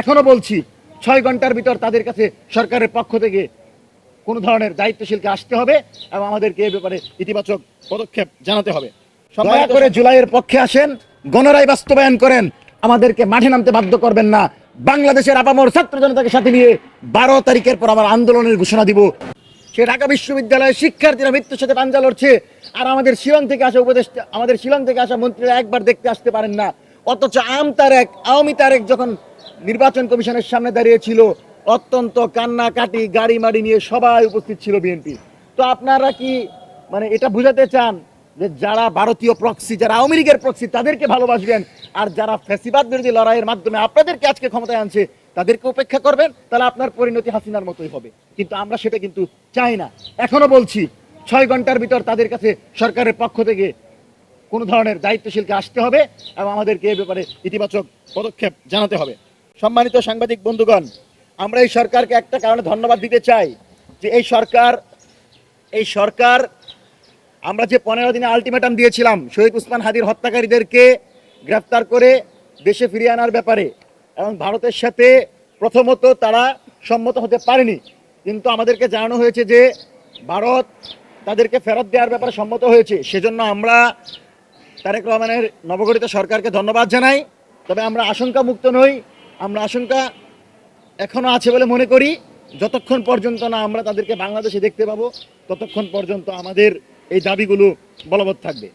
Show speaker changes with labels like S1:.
S1: এখনো বলছি 6 ঘন্টার ভিতর তাদের কাছে সরকারের পক্ষ থেকে কোনো ধরনের দায়িত্বশীলকে আসতে হবে এবং আমাদেরকে এ ব্যাপারে ইতিবাচক পদক্ষেপ জানাতে হবে। দয়া করে জুলাইয়ের পক্ষে আসেন, গণরায় বাস্তবায়ন করেন, আমাদেরকে মাঠে নামতে বাধ্য করবেন না। বাংলাদেশের আপামর ছাত্র জনতাকে সাথে নিয়ে 12 তারিখের পর আমার আন্দোলনের ঘোষণা দিব। সে ঢাকা বিশ্ববিদ্যালয়ের শিক্ষার্থীরা মৃত্যুর সাথে পাঞ্জা লড়ছে, আর আমাদের শিলং থেকে আসা মন্ত্রীরা একবার দেখতে আসতে পারেন না। অথচ আওয়ামী তারেক যখন নির্বাচন কমিশনের সামনে দাঁড়িয়েছিল, অত্যন্ত কান্নাকাটি গাড়ি মাড়ি নিয়ে সবাই উপস্থিত ছিল বিএনপি। তো আপনারা কি এটা বুঝাতে চান যে যারা ভারতীয় প্রক্সি, যারা আওয়ামী লীগের প্রক্সি, তাদেরকে ভালোবাসবেন, আর যারা ফ্যাসিবাদ বিরোধী লড়াইয়ের মাধ্যমে আপনাদেরকে আজকে ক্ষমতায় আনছে তাদেরকে উপেক্ষা করবেন? তাহলে আপনার পরিণতি হাসিনার মতোই হবে। কিন্তু আমরা সেটা কিন্তু চাই না। এখনো বলছি 6 ঘন্টার ভিতর তাদের কাছে সরকারের পক্ষ থেকে কোনো ধরনের দায়িত্বশীলকে আসতে হবে এবং আমাদেরকে এ ব্যাপারে ইতিবাচক পদক্ষেপ জানাতে হবে। সম্মানিত সাংবাদিক বন্ধুগণ, আমরা এই সরকারকে একটা কারণে ধন্যবাদ দিতে চাই যে এই সরকার আমরা যে 15 দিনে আলটিমেটাম দিয়েছিলাম শহীদ উসমান হাদির হত্যাকারীদেরকে গ্রেফতার করে দেশে ফিরিয়ে আনার ব্যাপারে, এবং ভারতের সাথে প্রথমত তারা সম্মত হতে পারেনি, কিন্তু আমাদেরকে জানানো হয়েছে যে ভারত তাদেরকে ফেরত দেওয়ার ব্যাপারে সম্মত হয়েছে। সেজন্য আমরা তারেক রহমানের নবগঠিত সরকারকে ধন্যবাদ জানাই। তবে আমরা আশঙ্কা মুক্ত নই, আমরা আশঙ্কা এখনো আছে বলে মনে করি। যতক্ষণ পর্যন্ত না আমরা তাদেরকে বাংলাদেশে দেখতে পাবো, ততক্ষণ পর্যন্ত আমাদের এই দাবিগুলো বলবৎ থাকবে।